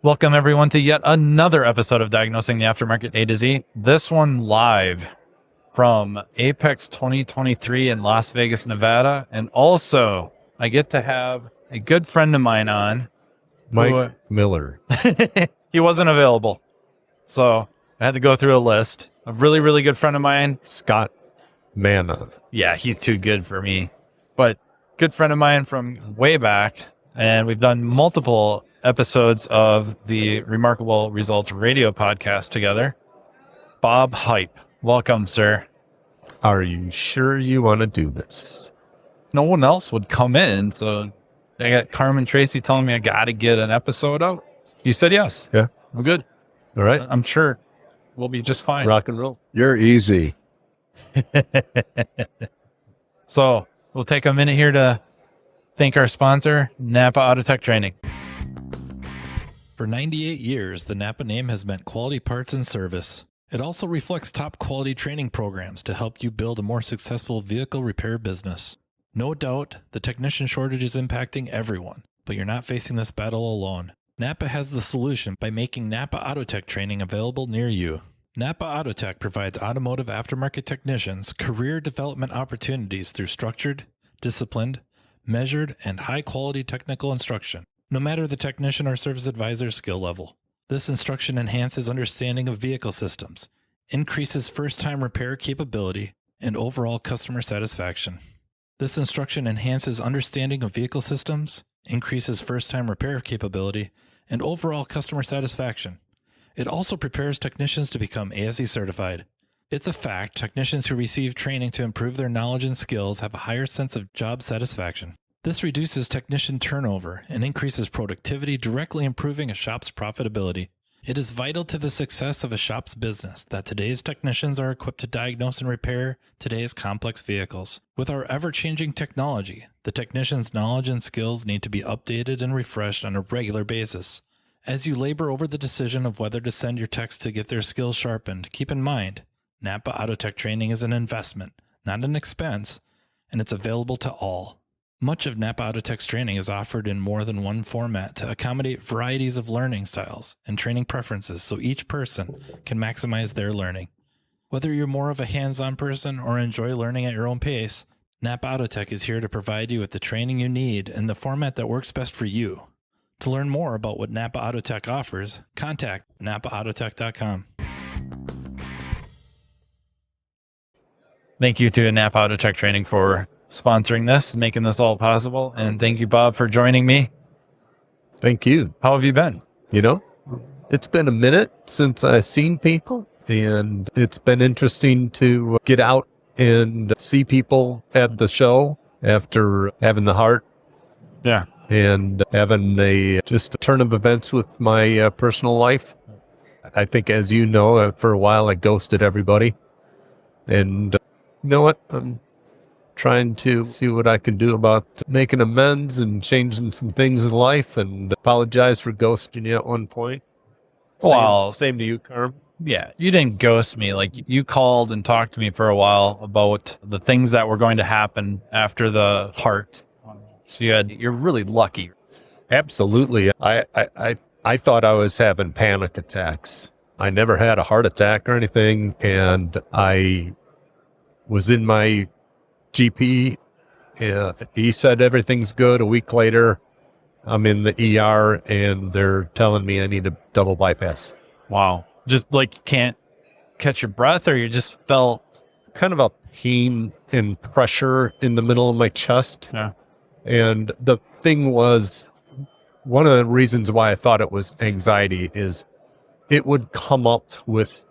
Welcome, everyone, to yet another episode of Diagnosing the Aftermarket A to Z. This one live from AAPEX 2023 in Las Vegas, Nevada. And also, I get to have a good friend of mine on. Mike Miller. He wasn't available. So I had to go through a list. A really, really good friend of mine. Scott Manna. Yeah, he's too good for me. But good friend of mine from way back. And we've done multiple episodes of the Remarkable Results radio podcast together. Bob Heipp. Welcome, sir. Are you sure you want to do this? No one else would come in, so I got Carmen Tracy telling me I got to get an episode out. You said yes. Yeah. I'm good. All right. I'm sure we'll be just fine. Rock and roll. You're easy. So we'll take a minute here to thank our sponsor, Napa Auto Tech Training. For 98 years, the Napa name has meant quality parts and service. It also reflects top quality training programs to help you build a more successful vehicle repair business. No doubt, the technician shortage is impacting everyone, but you're not facing this battle alone. Napa has the solution by making Napa Auto Tech Training available near you. Napa Auto Tech provides automotive aftermarket technicians career development opportunities through structured, disciplined, measured, and high-quality technical instruction, no matter the technician or service advisor skill level. This instruction enhances understanding of vehicle systems, increases first-time repair capability, and overall customer satisfaction. This instruction enhances understanding of vehicle systems, increases first-time repair capability, and overall customer satisfaction. It also prepares technicians to become ASE certified. It's a fact technicians who receive training to improve their knowledge and skills have a higher sense of job satisfaction. This reduces technician turnover and increases productivity, directly improving a shop's profitability. It is vital to the success of a shop's business that today's technicians are equipped to diagnose and repair today's complex vehicles. With our ever-changing technology, the technician's knowledge and skills need to be updated and refreshed on a regular basis. As you labor over the decision of whether to send your techs to get their skills sharpened, keep in mind, Napa Auto Tech Training is an investment, not an expense, and it's available to all. Much of Napa Auto Tech's training is offered in more than one format to accommodate varieties of learning styles and training preferences so each person can maximize their learning. Whether you're more of a hands-on person or enjoy learning at your own pace, Napa Auto Tech is here to provide you with the training you need in the format that works best for you. To learn more about what Napa Auto Tech offers, contact NapaAutoTech.com. Thank you to Napa Auto Tech Training for sponsoring this, making this all possible. And thank you, Bob, for joining me. Thank you. How have you been? You know, it's been a minute since I've seen people, and it's been interesting to get out and see people at the show after having the heart. Yeah. And having just a turn of events with my personal life. I think, as you know, for a while I ghosted everybody. And you know what? I'm trying to see what I can do about making amends and changing some things in life, and apologize for ghosting you at one point. Well, same to you, Carm. Yeah, you didn't ghost me. Like, you called and talked to me for a while about the things that were going to happen after the heart. So you're really lucky. Absolutely. I thought I was having panic attacks. I never had a heart attack or anything, and I was in my GP. He said everything's good. A week later, I'm in the ER, and they're telling me I need a double bypass. Wow. Just like can't catch your breath, or you just felt kind of a pain and pressure in the middle of my chest. Yeah. And the thing was, one of the reasons why I thought it was anxiety is it would come up with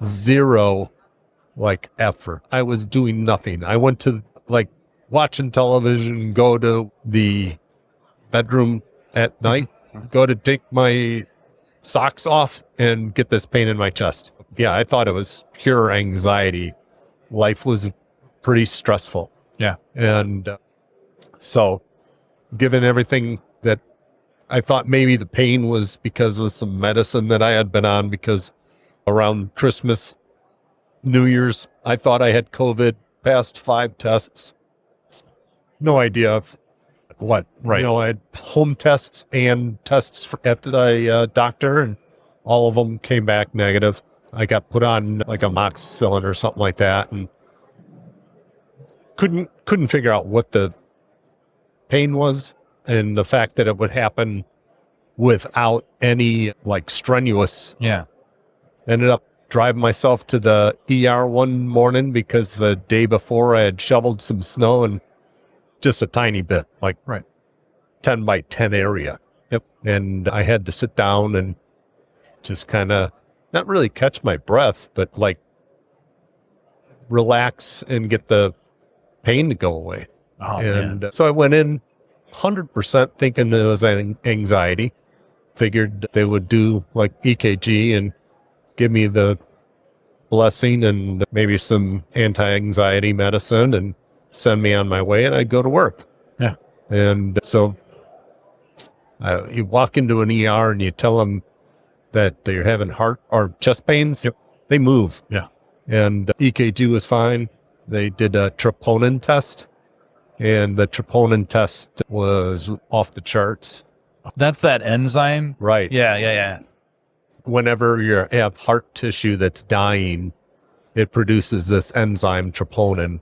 zero effort. I was doing nothing. I went to watching television, go to the bedroom at night, go to take my socks off and get this pain in my chest. Yeah, I thought it was pure anxiety. Life was pretty stressful. Yeah. And so given everything that I thought, maybe the pain was because of some medicine that I had been on, because around Christmas, New Year's, I thought I had COVID, passed 5 tests. No idea if what? Right. I had home tests and tests at the doctor, and all of them came back negative. I got put on like amoxicillin or something like that, and couldn't figure out what the pain was, and the fact that it would happen without any like strenuous. Yeah. Ended up driving myself to the ER one morning because the day before I had shoveled some snow, and just a tiny bit, like Right. 10 by 10 area. Yep. And I had to sit down and just kind of not really catch my breath, but like relax and get the pain to go away. Oh, And so I went in 100% thinking it was anxiety. Figured they would do like EKG and give me the blessing and maybe some anti-anxiety medicine and send me on my way, and I'd go to work. Yeah. And so you walk into an ER and you tell them that you're having heart or chest pains. Yep. They move. Yeah. And EKG was fine. They did a troponin test, and the troponin test was off the charts. That's that enzyme. Right. Yeah. Whenever you have heart tissue that's dying, it produces this enzyme troponin.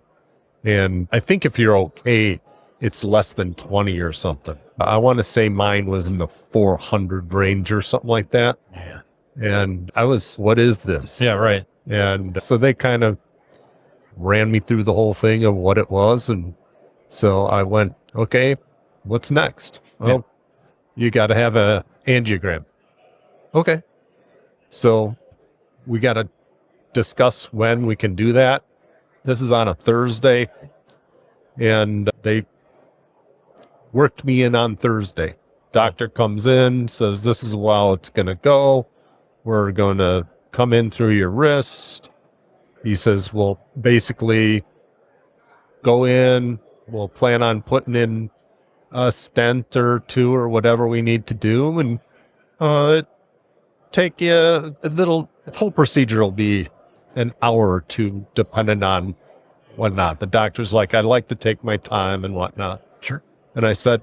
And I think if you're okay, it's less than 20 or something. I want to say mine was in the 400 range or something like that. Yeah. And I was, what is this? Yeah, right. And so they kind of ran me through the whole thing of what it was. And so I went, okay, what's next? Well, you got to have a angiogram. Okay. So we got to discuss when we can do that. This is on a Thursday, and they worked me in on Thursday. Doctor comes in, says, this is how it's going to go. We're going to come in through your wrist. He says, we'll basically go in. We'll plan on putting in a stent or two or whatever we need to do. And take you the whole procedure will be an hour or two, depending on whatnot. The doctor's like, I'd like to take my time and whatnot. Sure. And I said,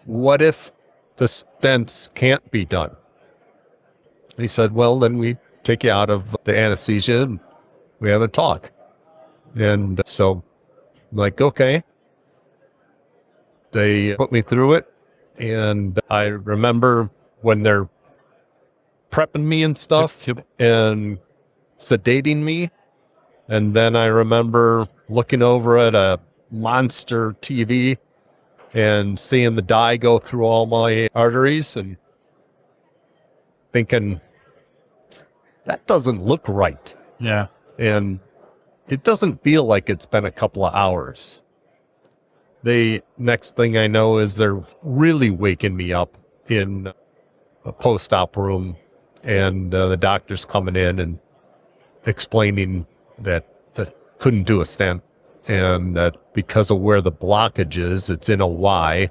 what if the stents can't be done? He said, well, then we take you out of the anesthesia and we have a talk. And so I'm like, okay. They put me through it. And I remember when they're prepping me and stuff and sedating me. And then I remember looking over at a monster TV and seeing the dye go through all my arteries and thinking, that doesn't look right. Yeah. And it doesn't feel like it's been a couple of hours. The next thing I know is they're really waking me up in a post-op room, and the doctor's coming in and explaining that couldn't do a stent, and that because of where the blockage is, it's in a Y,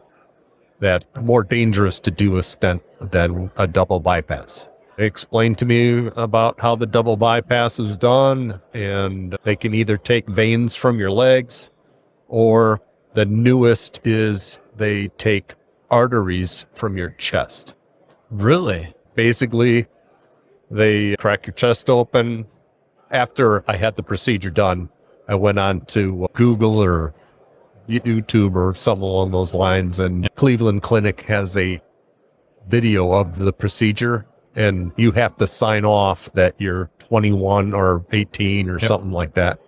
that more dangerous to do a stent than a double bypass. They explained to me about how the double bypass is done, and they can either take veins from your legs, or the newest is they take arteries from your chest. Really? Basically, they crack your chest open. After I had the procedure done, I went on to Google or YouTube or something along those lines, and Cleveland Clinic has a video of the procedure, and you have to sign off that you're 21 or 18 or something like that.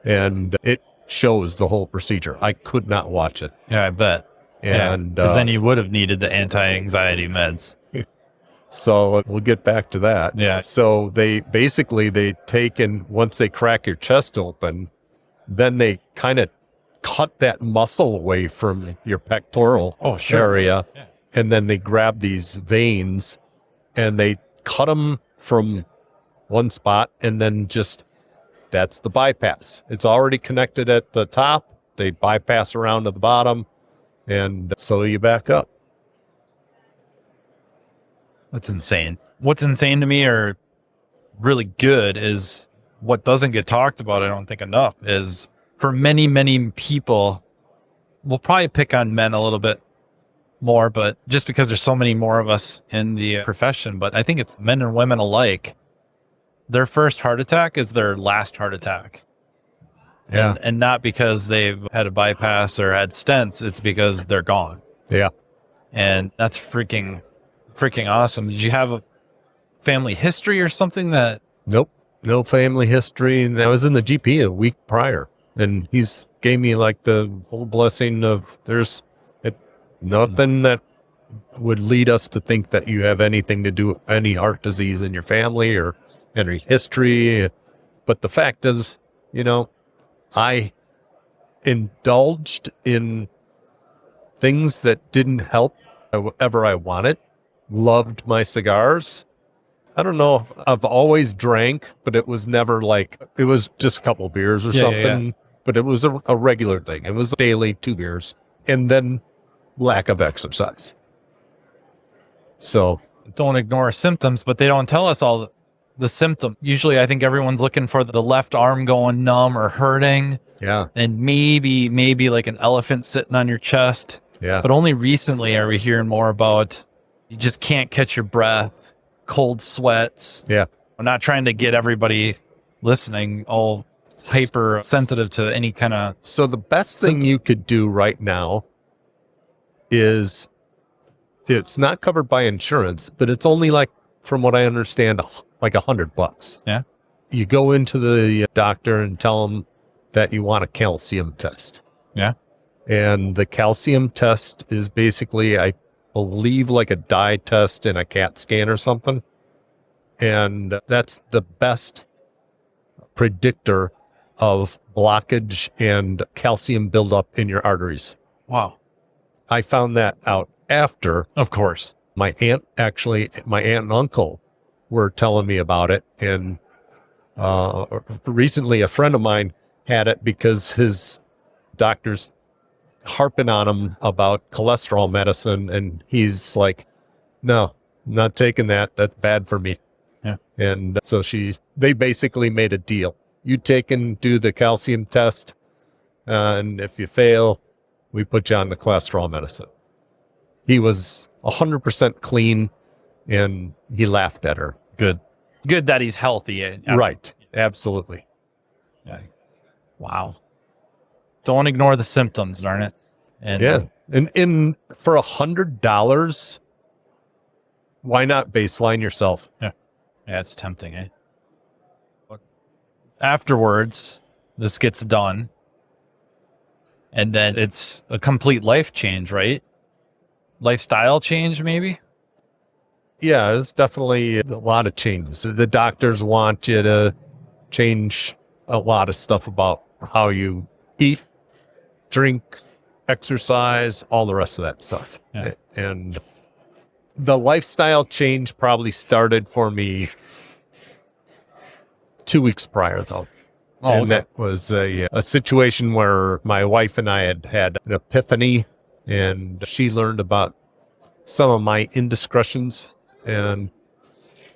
And it shows the whole procedure. I could not watch it. Yeah, I bet. And because then you would have needed the anti-anxiety meds. So we'll get back to that. Yeah. So they take, and once they crack your chest open, then they kind of cut that muscle away from your pectoral area. Yeah. And then they grab these veins and they cut them from one spot, and then that's the bypass. It's already connected at the top. They bypass around to the bottom, and so you back up. That's insane. What's insane to me, or really good, is what doesn't get talked about, I don't think enough, is for many, many people, we'll probably pick on men a little bit more, but just because there's so many more of us in the profession, but I think it's men and women alike. Their first heart attack is their last heart attack. Yeah. And not because they've had a bypass or had stents, it's because they're gone. Yeah. And that's freaking awesome. Did you have a family history or something that? Nope. No family history. And I was in the GP a week prior, and he's gave me like the whole blessing of nothing that would lead us to think that you have anything to do with any heart disease in your family or any history. But the fact is, I indulged in things that didn't help whatever I wanted. Loved my cigars. I don't know. I've always drank, but it was never like, it was just a couple of beers or something. Yeah. But it was a regular thing. It was daily 2 beers. And then lack of exercise. So don't ignore symptoms, but they don't tell us all the symptoms. Usually I think everyone's looking for the left arm going numb or hurting. Yeah. And maybe like an elephant sitting on your chest. Yeah. But only recently are we hearing more about you just can't catch your breath, cold sweats. Yeah. I'm not trying to get everybody listening all hyper sensitive to any kind of. So the best thing you could do right now is, it's not covered by insurance, but it's only like, from what I understand, like $100. Yeah. You go into the doctor and tell them that you want a calcium test. Yeah. And the calcium test is basically, I believe, like a dye test and a CAT scan or something. And that's the best predictor of blockage and calcium buildup in your arteries. Wow. I found that out after. Of course. My aunt and uncle were telling me about it. And recently a friend of mine had it because his doctor's harping on him about cholesterol medicine. And he's like, no, I'm not taking that. That's bad for me. Yeah. And so they basically made a deal. You take and do the calcium test. And if you fail, we put you on the cholesterol medicine. He was 100% clean, and he laughed at her. Good that he's healthy. Right. Absolutely. Yeah. Wow. Don't ignore the symptoms, darn it. And yeah. And for $100, why not baseline yourself? Yeah. Yeah, it's tempting, eh? But afterwards, this gets done. And then it's a complete life change, right? Lifestyle change, maybe? Yeah, it's definitely a lot of changes. The doctors want you to change a lot of stuff about how you eat, drink, exercise, all the rest of that stuff. Yeah. And the lifestyle change probably started for me 2 weeks prior, though. Oh, and okay. That was a situation where my wife and I had an epiphany, and she learned about some of my indiscretions. And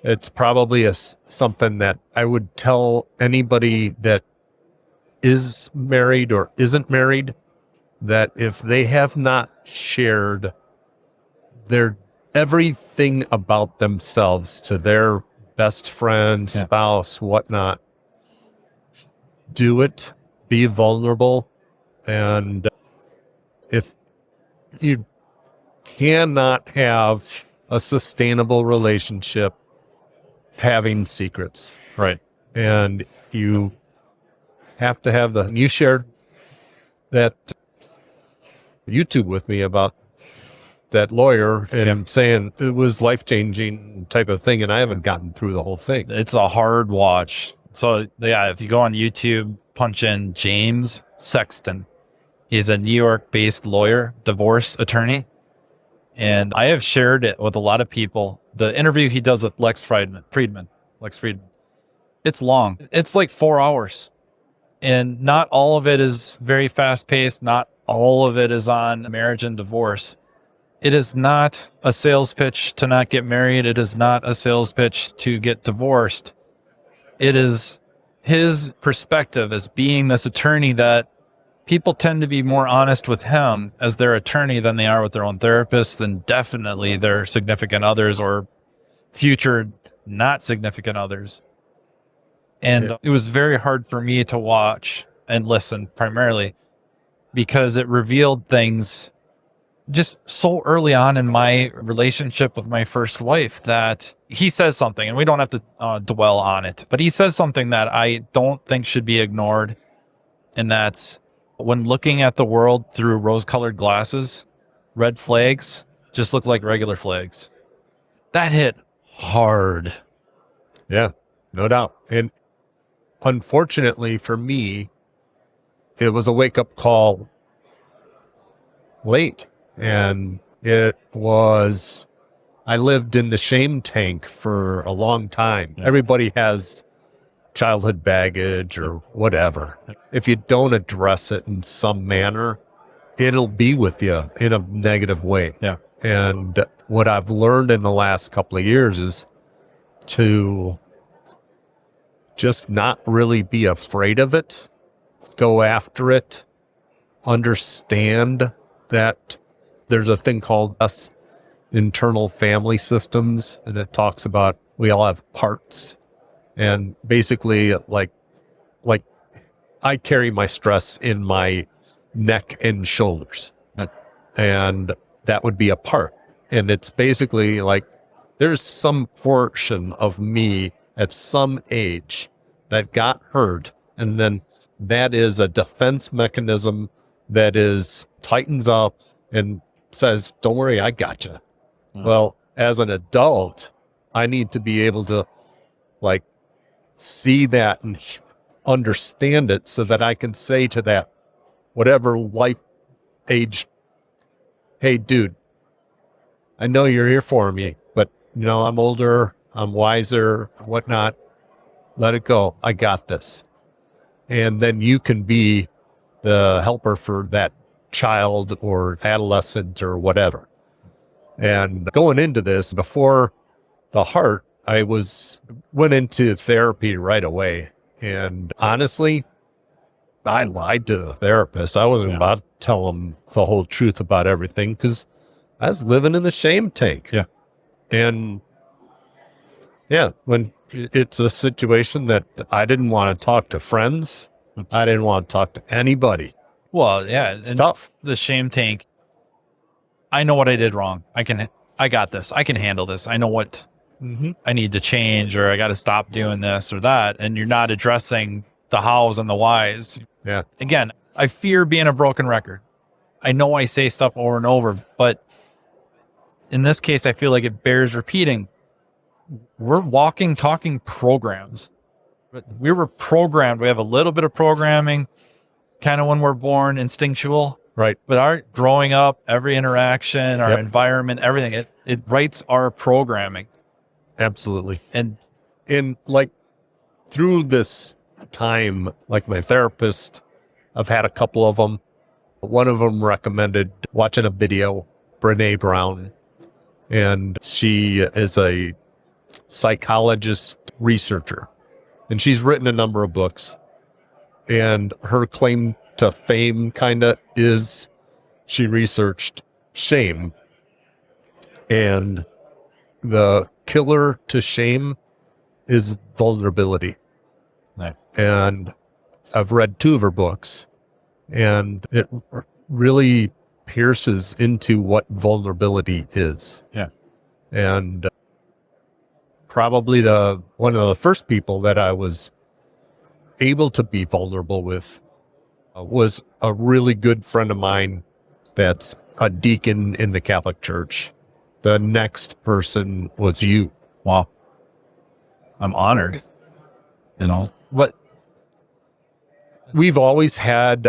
it's probably something that I would tell anybody that is married or isn't married, that if they have not shared everything about themselves to their best friend, spouse, whatnot, do it, be vulnerable. And if you cannot have a sustainable relationship having secrets. Right. And you have to have you shared that YouTube with me about that lawyer and saying it was life-changing type of thing, and I haven't gotten through the whole thing. It's a hard watch. So yeah, if you go on YouTube, punch in James Sexton. He's a New York-based lawyer, divorce attorney. And I have shared it with a lot of people. The interview he does with Lex Friedman. It's long. It's like 4 hours. And not all of it is very fast-paced. Not all of it is on marriage and divorce. It is not a sales pitch to not get married. It is not a sales pitch to get divorced. It is his perspective as being this attorney that people tend to be more honest with him as their attorney than they are with their own therapist, and definitely their significant others or future not significant others. And it was very hard for me to watch and listen primarily because it revealed things just so early on in my relationship with my first wife that he says something, and we don't have to dwell on it, but he says something that I don't think should be ignored. And that's when looking at the world through rose-colored glasses, red flags just look like regular flags. That hit hard. Yeah, no doubt. And unfortunately for me, it was a wake-up call late. And it was, I lived in the shame tank for a long time. Yeah. Everybody has childhood baggage or whatever. If you don't address it in some manner, it'll be with you in a negative way. Yeah. And what I've learned in the last couple of years is to just not really be afraid of it, go after it, understand that there's a thing called internal family systems, and it talks about we all have parts. And basically, like I carry my stress in my neck and shoulders, and that would be a part. And it's basically like there's some portion of me at some age that got hurt, and then that is a defense mechanism that tightens up and says, don't worry, I gotcha. Well, as an adult, I need to be able to see that and understand it so that I can say to that, whatever life age, hey, dude, I know you're here for me, but I'm older, I'm wiser, whatnot. Let it go. I got this. And then you can be the helper for that child or adolescent or whatever. And going into this, before the heart, I went into therapy right away. And honestly, I lied to the therapist. I wasn't about to tell him the whole truth about everything because I was living in the shame tank. Yeah. And when it's a situation that I didn't want to talk to friends, I didn't want to talk to anybody. Well, yeah, it's tough. The shame tank. I know what I did wrong. I got this. I can handle this. I know what I need to change, or I got to stop doing this or that. And you're not addressing the hows and the whys. Yeah. Again, I fear being a broken record. I know I say stuff over and over, but in this case, I feel like it bears repeating. We're walking, talking programs. We were programmed. We have a little bit of programming, kind of when we're born, instinctual. Right. But our growing up, every interaction, our environment, everything, it writes our programming. Absolutely. And through this time, my therapist, I've had a couple of them. One of them recommended watching a video, Brene Brown, and she is a psychologist researcher, and she's written a number of books, and her claim to fame is she researched shame, and the killer to shame is vulnerability. Nice. And I've read 2 of her books, and it really pierces into what vulnerability is. Yeah. And probably one of the first people that I was able to be vulnerable with was a really good friend of mine that's a deacon in the Catholic Church. The next person was you. Wow. I'm honored. What? We've always had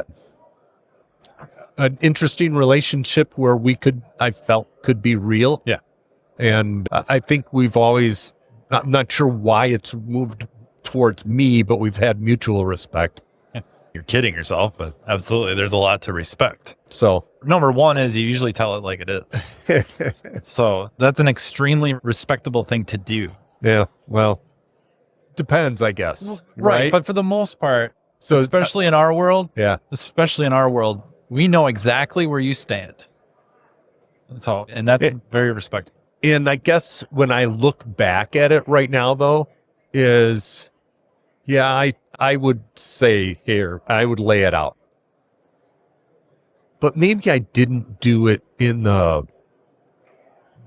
an interesting relationship where I felt could be real. Yeah. And I think we've always, I'm not sure why it's moved towards me, but we've had mutual respect. You're kidding yourself, but absolutely, there's a lot to respect. So number one is you usually tell it like it is. So that's an extremely respectable thing to do. Yeah. Well, depends, I guess. Right. But for the most part, So especially in our world, yeah, we know exactly where you stand. That's all. And that's very respectable. and I guess when I look back at it right now, though, I would say here, I would lay it out. But maybe I didn't do it in the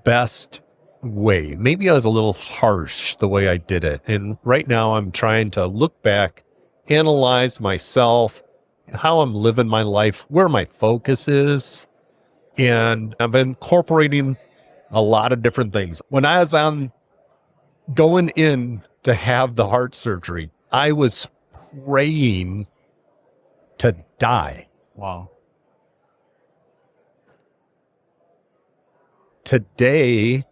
best way. Maybe I was a little harsh the way I did it. And right now I'm trying to look back, analyze myself, how I'm living my life, where my focus is. And I'm incorporating a lot of different things. When I was going in to have the heart surgery, I was praying to die. Wow. Today,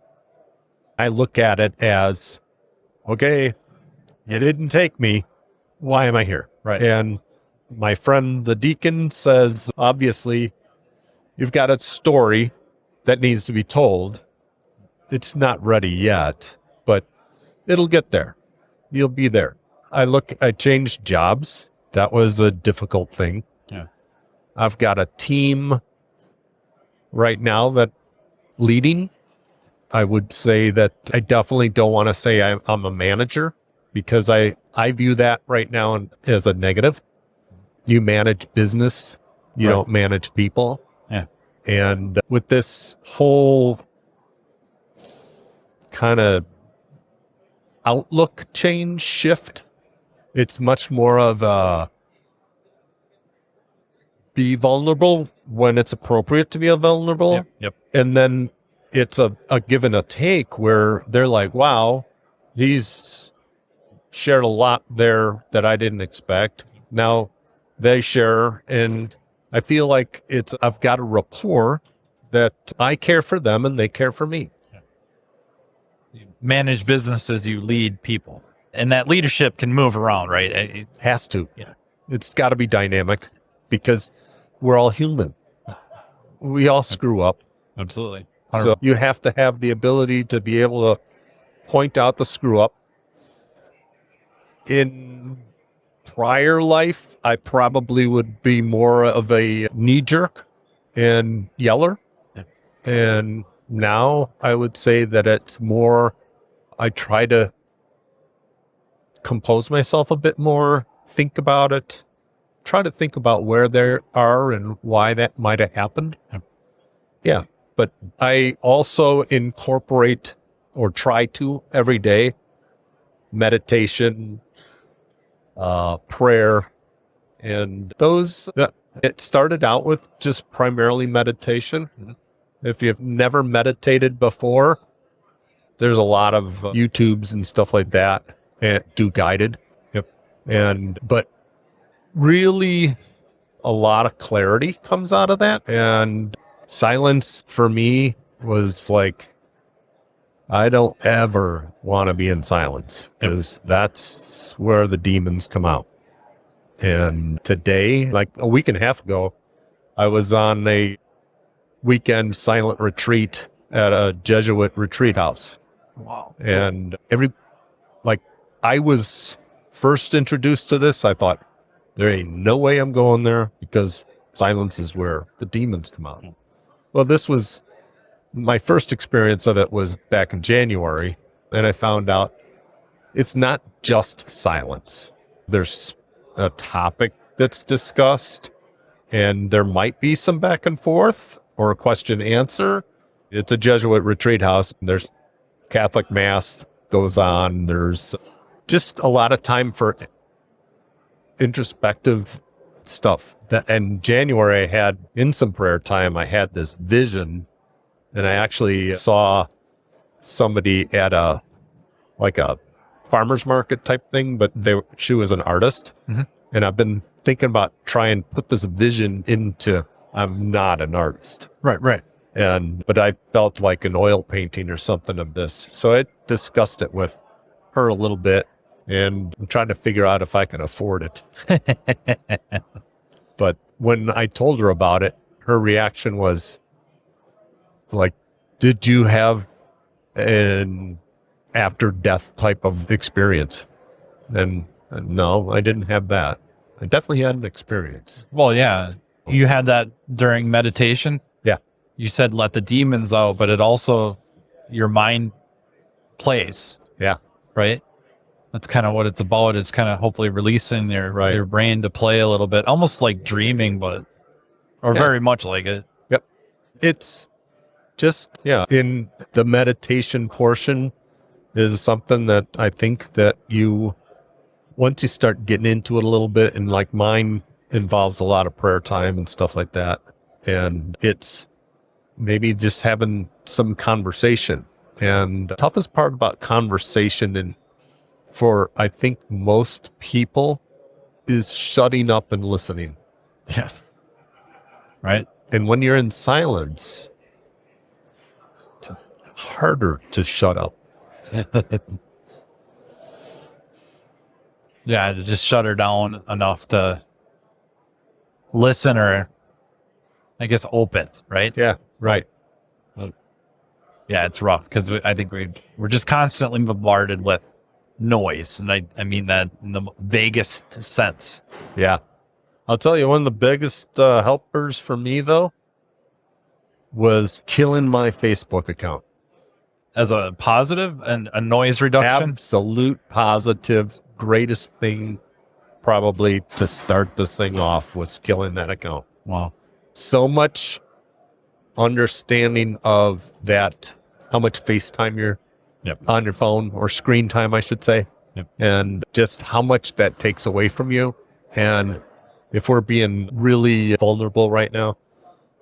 I look at it as, okay, you didn't take me. Why am I here? Right. And my friend, the deacon, says, obviously, you've got a story that needs to be told. It's not ready yet, but it'll get there. You'll be there. I changed jobs. That was a difficult thing. Yeah. I've got a team right now that leading. I would say that I definitely don't want to say I'm a manager, because I view that right now as a negative. You manage business. You don't manage people. Yeah. And with this whole kind of outlook change shift, it's much more of a be vulnerable when it's appropriate to be vulnerable. Yep. And then it's a give and a take where they're like, wow, he's shared a lot there that I didn't expect. Now they share, and I feel like I've got a rapport that I care for them and they care for me. You manage businesses, you lead people. And that leadership can move around, right? It has to. Yeah. It's got to be dynamic, because we're all human. We all screw up. Absolutely. So you have to have the ability to be able to point out the screw up. In prior life, I probably would be more of a knee jerk and yeller. Yeah. And now I would say that it's more, I try to compose myself a bit more, think about it, try to think about where they are and why that might have happened. Yeah. But I also incorporate, or try to every day, meditation, prayer, and it started out with just primarily meditation. Mm-hmm. If you've never meditated before, there's a lot of YouTubes and stuff like that, and do guided. Yep. But really a lot of clarity comes out of that. And silence for me was like, I don't ever want to be in silence, because that's where the demons come out. And today, like a week and a half ago, I was on a weekend silent retreat at a Jesuit retreat house. Wow. And I was first introduced to this, I thought, there ain't no way I'm going there, because silence is where the demons come out. Well, this was my first experience of it was back in January, and I found out it's not just silence. There's a topic that's discussed, and there might be some back and forth or a question answer. It's a Jesuit retreat house. There's Catholic Mass goes on. There's just a lot of time for introspective stuff. In January, I had, in some prayer time, I had this vision, and I actually saw somebody at a farmer's market type thing, but she was an artist. Mm-hmm. And I've been thinking about trying to put this vision into, I'm not an artist. Right. But I felt like an oil painting or something of this. So I discussed it with her a little bit, and I'm trying to figure out if I can afford it. But when I told her about it, her reaction was like, did you have an after death type of experience? And no, I didn't have that. I definitely had an experience. Well, yeah. You had that during meditation. Yeah. You said let the demons out, but it also, your mind plays, Yeah. right? That's kind of what it's about. It's kind of hopefully releasing their brain to play a little bit, almost like dreaming, but, or very much like it. Yep. It's just, in the meditation portion is something that I think that once you start getting into it a little bit, and like mine involves a lot of prayer time and stuff like that. And it's maybe just having some conversation. And the toughest part about conversation, and for I think most people, is shutting up and listening. Yeah. Right. And when you're in silence, it's harder to shut up. Yeah, to just shut her down enough to listen, or I guess open, right? Yeah, right. Yeah, it's rough because I think we're just constantly bombarded with noise. And I mean that in the vaguest sense. Yeah. I'll tell you, one of the biggest helpers for me, though, was killing my Facebook account. As a positive and a noise reduction? Absolute positive. Greatest thing probably to start this thing off was killing that account. Wow. So much understanding of that, how much FaceTime you're on your phone, or screen time, I should say, and just how much that takes away from you. And if we're being really vulnerable right now,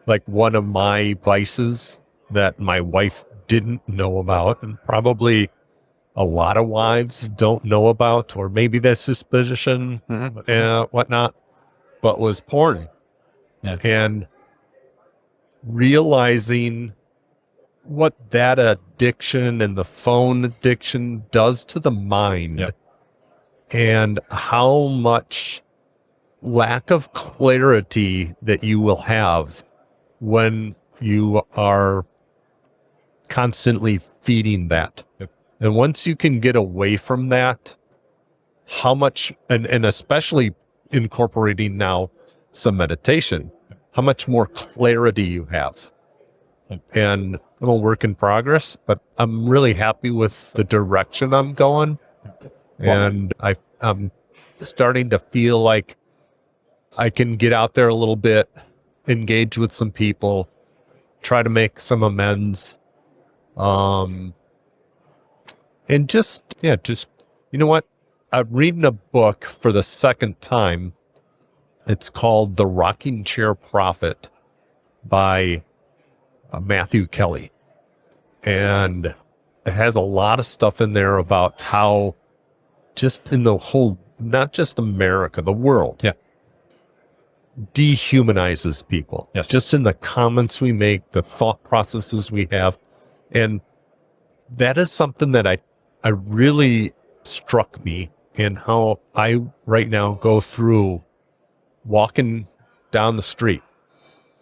like one of my vices that my wife didn't know about, and probably a lot of wives don't know about, or maybe there's suspicion and whatnot, but was porn. Yeah. And realizing what that addiction and the phone addiction does to the mind, and how much lack of clarity that you will have when you are constantly feeding that. And once you can get away from that, how much, and especially incorporating now some meditation, how much more clarity you have. And I'm a work in progress, but I'm really happy with the direction I'm going. And I'm starting to feel like I can get out there a little bit, engage with some people, try to make some amends. And just, you know what? I'm reading a book for the second time. It's called The Rocking Chair Prophet by Matthew Kelly. And it has a lot of stuff in there about how just in the whole, not just America, the world, dehumanizes people. Yes. Just in the comments we make, the thought processes we have. And that is something that I really struck me in how I right now go through walking down the street,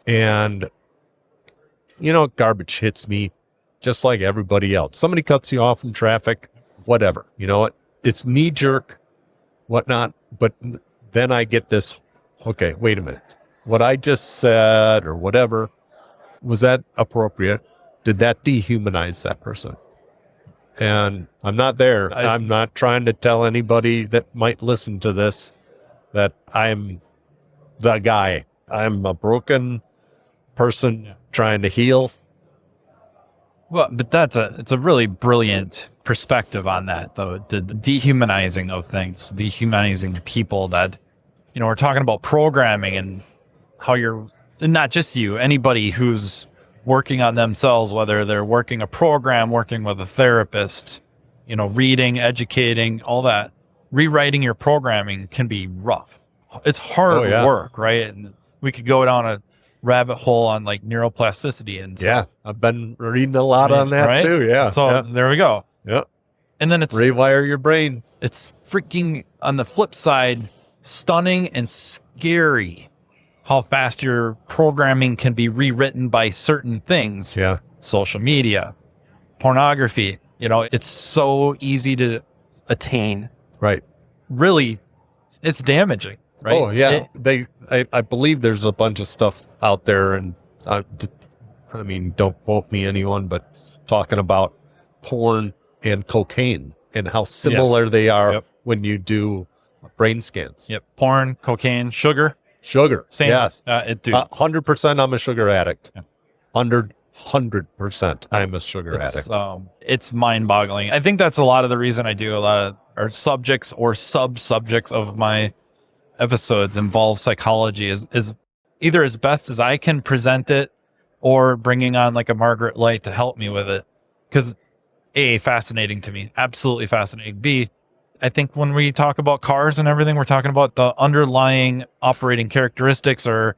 and garbage hits me just like everybody else. Somebody cuts you off in traffic, whatever, it's knee jerk, whatnot. But then I get this, okay, wait a minute. What I just said or whatever, was that appropriate? Did that dehumanize that person? And I'm not there. I'm not trying to tell anybody that might listen to this that I'm the guy. I'm a broken person trying to heal. Well, but it's a really brilliant perspective on that, though. The dehumanizing of things, dehumanizing people that, we're talking about programming and how not just you, anybody who's working on themselves, whether they're working a program, working with a therapist, reading, educating, all that, rewriting your programming can be rough. It's hard work, right? And we could go down a rabbit hole on like neuroplasticity and stuff. Yeah, I've been reading a lot on that too. Yeah. So there we go. Yeah. And then it's rewire your brain. It's freaking, on the flip side, stunning and scary how fast your programming can be rewritten by certain things. Yeah. Social media, pornography, it's so easy to attain. Right. Really, it's damaging. right? Oh yeah, I believe there's a bunch of stuff out there, and I mean, don't quote me, anyone, but talking about porn and cocaine and how similar they are when you do brain scans. Yep. Porn, cocaine, sugar. Sugar. Same. Yes. 100%. I'm a sugar addict. Yeah. 100% I'm a sugar addict. It's mind-boggling. I think that's a lot of the reason I do a lot of our subjects or sub-subjects of my episodes involve psychology is either as best as I can present it or bringing on like a Margaret Light to help me with it. Because A, fascinating to me, absolutely fascinating. B, I think when we talk about cars and everything, we're talking about the underlying operating characteristics or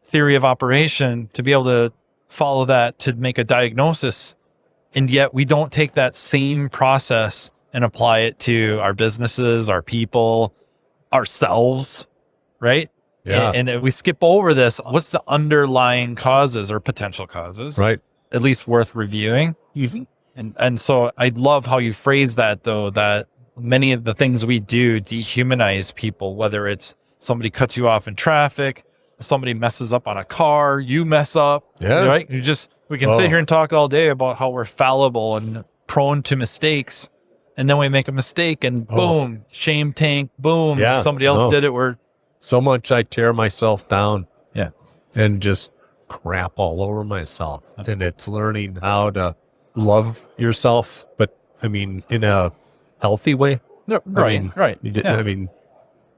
theory of operation to be able to follow that to make a diagnosis. And yet we don't take that same process and apply it to our businesses, our people, ourselves, right? Yeah. And we skip over this. What's the underlying causes or potential causes? Right. At least worth reviewing. Mm-hmm. And so I love how you phrase that, though, that many of the things we do dehumanize people, whether it's somebody cuts you off in traffic, somebody messes up on a car, you mess up, right? We can sit here and talk all day about how we're fallible and prone to mistakes. And then we make a mistake and boom, shame tank, boom. Yeah, Somebody else did it. So much I tear myself down. Yeah. And just crap all over myself. And it's learning how to love yourself, but I mean, in a healthy way. Right. I mean,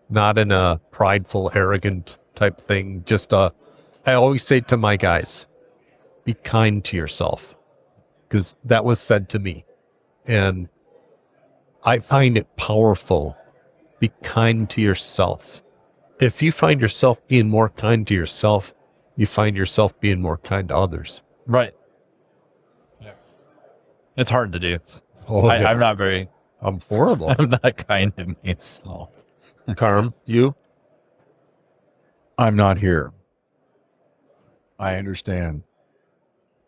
not in a prideful, arrogant type thing. Just, I always say to my guys, be kind to yourself, because that was said to me. And I find it powerful. Be kind to yourself. If you find yourself being more kind to yourself, you find yourself being more kind to others. Right. Yeah. It's hard to do. I'm not very. I'm horrible. I'm not kind to myself. Carm, you? I'm not here. I understand.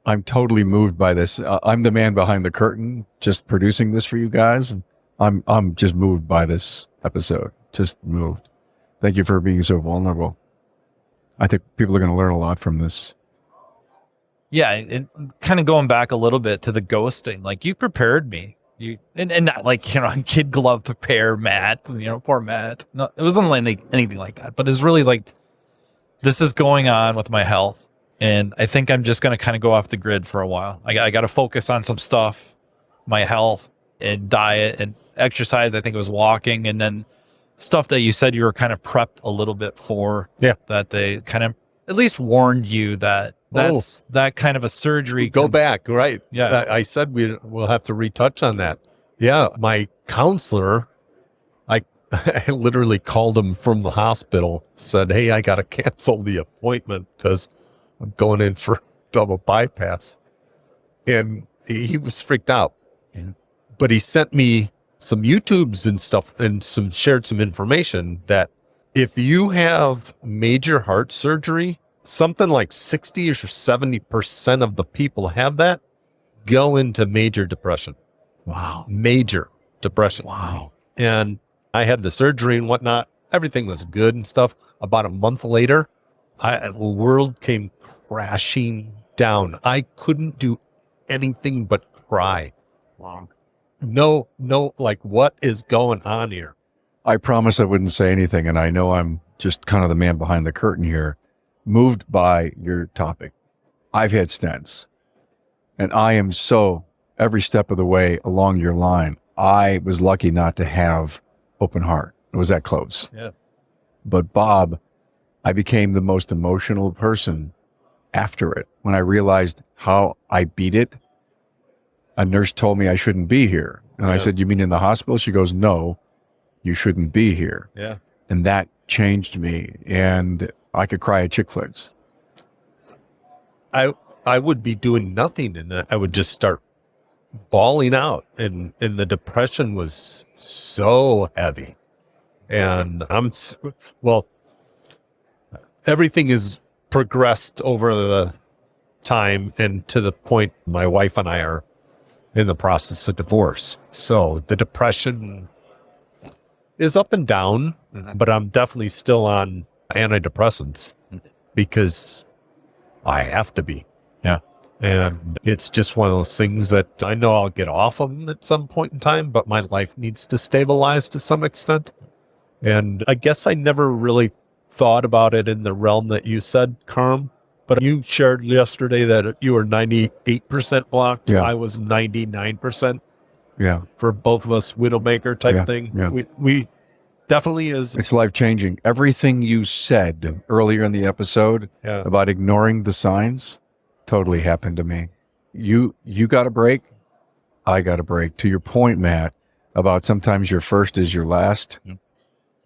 I'm totally moved by this. I'm the man behind the curtain, just producing this for you guys. I'm just moved by this episode. Just moved. Thank you for being so vulnerable. I think people are going to learn a lot from this. Yeah, and kind of going back a little bit to the ghosting, like you prepared me. And not like, kid glove prepare Matt, poor Matt. No, it wasn't like anything like that, but it's really like, this is going on with my health. And I think I'm just going to kind of go off the grid for a while. I got to focus on some stuff, my health and diet and exercise. I think it was walking, and then stuff that you said you were kind of prepped a little bit for. Yeah. That they kind of at least warned you that that kind of a surgery. Go back, right? Yeah. I said we'll have to retouch on that. Yeah. My counselor, I literally called him from the hospital, said, hey, I got to cancel the appointment because I'm going in for double bypass. And he was freaked out. Yeah. But he sent me some YouTubes and stuff and shared some information that if you have major heart surgery, something like 60 or 70% of the people have that go into major depression. Wow. Major depression. Wow. And I had the surgery and whatnot. Everything was good and stuff. About a month later, the world came crashing down. I couldn't do anything but cry. Wow. No, like, what is going on here? I promise I wouldn't say anything, and I know I'm just kind of the man behind the curtain here, moved by your topic. I've had stents, and I am so every step of the way along your line. I was lucky not to have open heart. It was that close. Yeah. But Bob, I became the most emotional person after it. When I realized how I beat it, a nurse told me I shouldn't be here. And I said, you mean in the hospital? She goes, no, you shouldn't be here. Yeah. And that changed me. And I could cry at chick flicks. I would be doing nothing, and I would just start bawling out. And the depression was so heavy. And everything is progressed over the time, and to the point my wife and I are in the process of divorce. So the depression is up and down, but I'm definitely still on antidepressants because I have to be. Yeah. And it's just one of those things that I know I'll get off of them at some point in time, but my life needs to stabilize to some extent. And I guess I never really thought about it in the realm that you said, Carm, but you shared yesterday that you were 98% blocked. Yeah. I was 99%. Yeah. For both of us, Widowmaker type thing. Yeah. We definitely is. It's life-changing. Everything you said earlier in the episode about ignoring the signs totally happened to me. You got a break. I got a break. To your point, Matt, about sometimes your first is your last.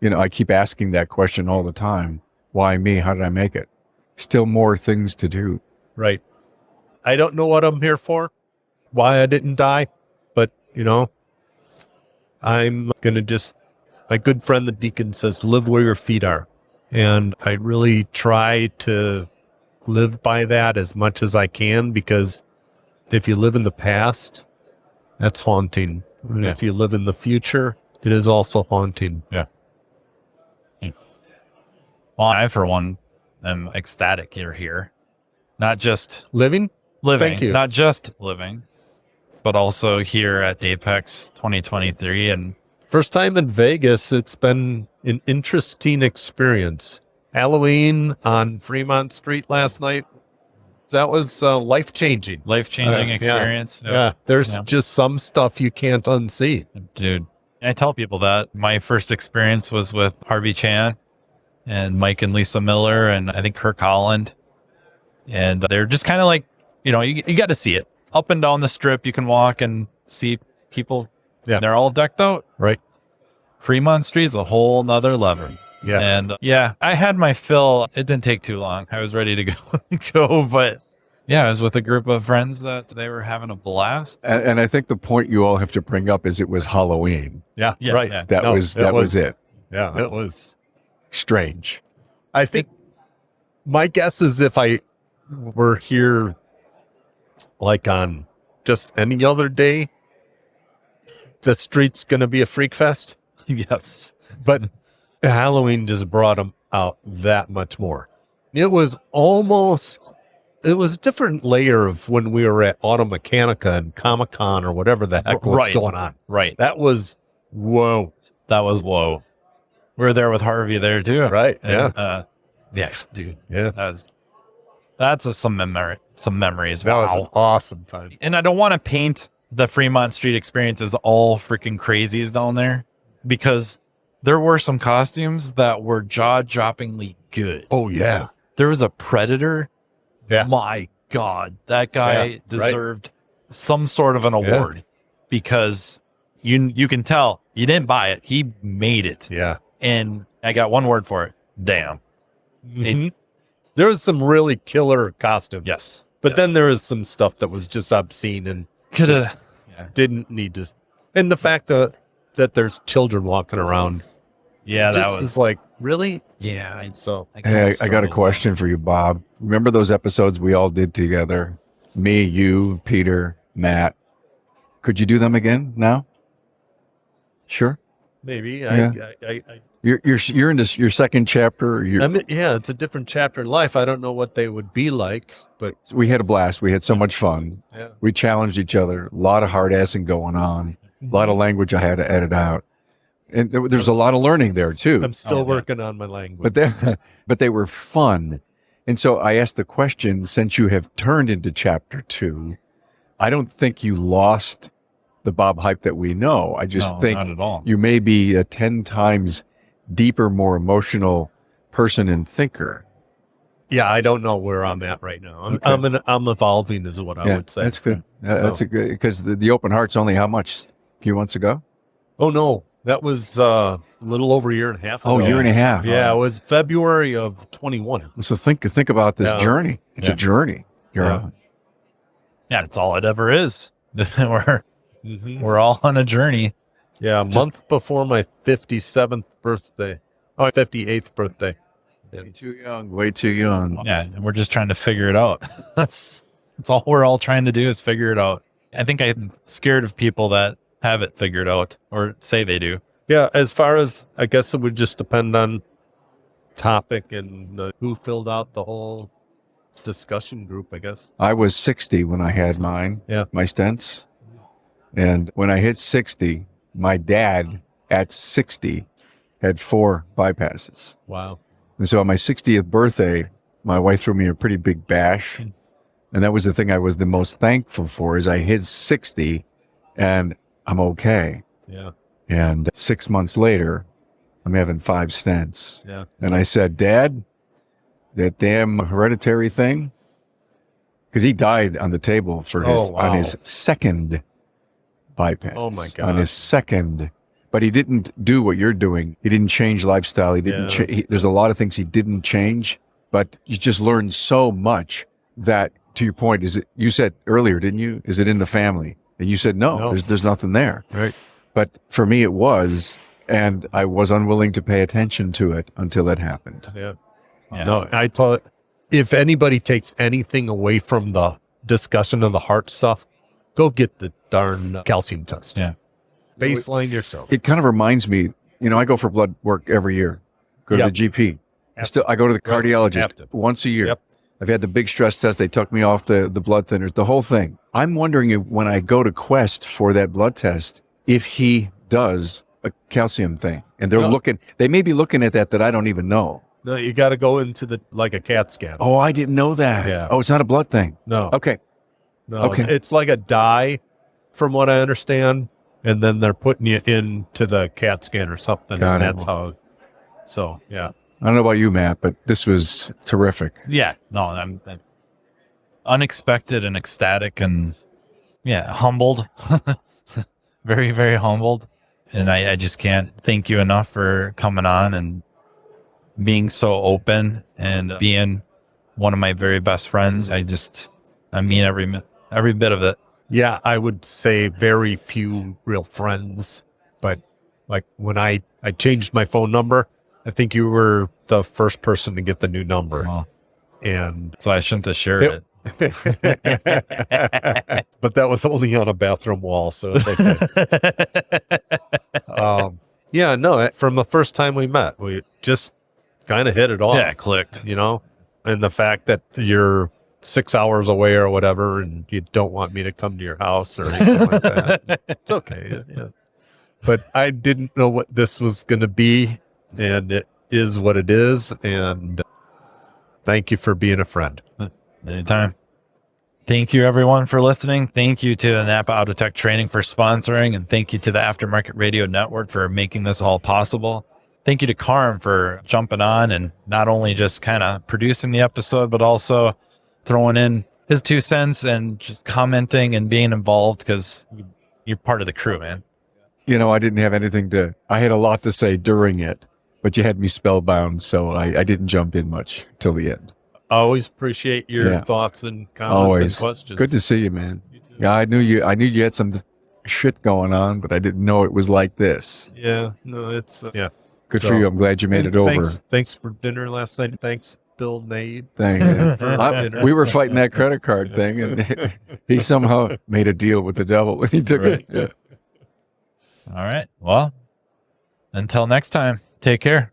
You know, I keep asking that question all the time. Why me? How did I make it? Still more things to do. Right. I don't know what I'm here for, why I didn't die, but, you know, I'm going to just, my good friend, the deacon, says, live where your feet are. And I really try to live by that as much as I can, because if you live in the past, that's haunting. And if you live in the future, it is also haunting. Yeah. Well, I, for one, am ecstatic you're here. Not just living, Thank you. Not just living, but also here at AAPEX 2023. And first time in Vegas, it's been an interesting experience. Halloween on Fremont Street last night, that was life-changing. Life-changing experience. Yeah. There's just some stuff you can't unsee. Dude, I tell people that my first experience was with Harvey Chan and Mike and Lisa Miller, and I think Kirk Holland. And they're just kind of like, you know, you got to see it. Up and down the strip, you can walk and see people. Yeah. They're all decked out. Right. Fremont Street is a whole nother level. Yeah. And I had my fill. It didn't take too long. I was ready to go, but I was with a group of friends that they were having a blast. And I think the point you all have to bring up is it was Halloween. Yeah. Right. Yeah. That was it. Yeah. It was strange. I think my guess is if I were here like on just any other day, the street's going to be a freak fest. Yes. But Halloween just brought them out that much more. It was a different layer of when we were at Automechanica and Comic-Con or whatever the heck was going on. Right. That was whoa. That was whoa. We were there with Harvey there too. Right. And, dude. Yeah. That's some memories. That was an awesome time. And I don't want to paint the Fremont Street experience as all freaking crazies down there, because there were some costumes that were jaw-droppingly good. Oh, yeah. There was a Predator. Yeah. My God, that guy deserved some sort of an award, because you can tell you didn't buy it. He made it. Yeah. And I got one word for it. Damn. Mm-hmm. There was some really killer costumes. Yes. But then there was some stuff that was just obscene and didn't need to. And the fact that there's children walking around. Yeah, that was like, really? Yeah. I got a question for you, Bob. Remember those episodes we all did together? Me, you, Peter, Matt. Could you do them again now? Sure. Maybe. You're in your second chapter. It's a different chapter in life. I don't know what they would be like, but we had a blast. We had so much fun. Yeah. We challenged each other. A lot of hard assing going on. A lot of language I had to edit out. And there's a lot of learning there too. I'm still working on my language. But they were fun. And so I asked the question, since you have turned into chapter 2, I don't think you lost the Bob Heipp that we know. I just think not at all. You may be a 10 times deeper, more emotional person and thinker. Yeah, I don't know where I'm at right now. I'm evolving is what I would say. That's good. That's a good, because the Open Heart's only how much? A few months ago? Oh, no. That was a little over a year and a half ago. Oh, year and a half. Yeah, it was February of 21. So think about this journey. It's a journey you're on. Yeah, it's all it ever is. We're all on a journey. Yeah, a month before my 57th birthday. Oh, my 58th birthday. Way too young. Way too young. Yeah, and we're just trying to figure it out. That's all we're all trying to do is figure it out. I think I'm scared of people that have it figured out or say they do. Yeah, as far as, I guess it would just depend on topic and who filled out the whole discussion group, I guess. I was 60 when I had mine, Yeah. my stents. And when I hit 60, my dad at 60 had 4 bypasses. Wow. And so on my 60th birthday, my wife threw me a pretty big bash. And that was the thing I was the most thankful for, is I hit 60 and I'm okay. Yeah. And 6 months later, I'm having 5 stents. Yeah. And I said, Dad, that damn hereditary thing, because he died on the table for his on his second bypass. Oh my God. On his second, but he didn't do what you're doing. He didn't change lifestyle. He didn't. There's a lot of things he didn't change, but you just learned so much that, to your point, is it? You said earlier, didn't you? Is it in the family? And you said no. There's nothing there. Right. But for me, it was, and I was unwilling to pay attention to it until it happened. Yeah. No, I thought if anybody takes anything away from the discussion of the heart stuff, go get the darn calcium test. Yeah. Baseline yourself. It kind of reminds me, I go for blood work every year. Go to the GP. I go to the cardiologist once a year. Yep. I've had the big stress test. They took me off the blood thinners, the whole thing. I'm wondering if when I go to Quest for that blood test, if he does a calcium thing. And they may be looking at that I don't even know. No, you got to go into like a CAT scan. Oh, I didn't know that. Yeah. Oh, it's not a blood thing. No. Okay. No. Okay. It's like a dye, from what I understand, and then they're putting you into the CAT scan or something. Got and it. that's how. So, yeah. I don't know about you, Matt, but this was terrific. Yeah. No, I'm unexpected and ecstatic and humbled. Very, very humbled. And I just can't thank you enough for coming on and being so open and being one of my very best friends. I mean every bit of it. Yeah, I would say very few real friends, but like when I changed my phone number, I think you were the first person to get the new number. Wow. And So I shouldn't have shared it. but that was only on a bathroom wall, so it's okay. Yeah, no, from the first time we met, we just kind of hit it off. Yeah, it clicked. And the fact that you're 6 hours away or whatever, and you don't want me to come to your house or anything like that. It's okay. Yeah. But I didn't know what this was going to be, and it is what it is. And thank you for being a friend. Anytime. Thank you, everyone, for listening. Thank you to the Napa Auto Tech Training for sponsoring, and thank you to the Aftermarket Radio Network for making this all possible. Thank you to Carm for jumping on and not only just kind of producing the episode, but also throwing in his 2 cents and just commenting and being involved, because you're part of the crew, man. I didn't have anything I had a lot to say during it, but you had me spellbound, so I didn't jump in much till the end. I always appreciate your thoughts and comments and questions. Good to see you, man. Yeah, I knew you had some shit going on, but I didn't know it was like this. Yeah, no, it's, Good for you. I'm glad you made it over. Thanks for dinner last night. Thanks, Bill Nade. We were fighting that credit card thing, and he somehow made a deal with the devil when he took it. Yeah. All right. Well, until next time, take care.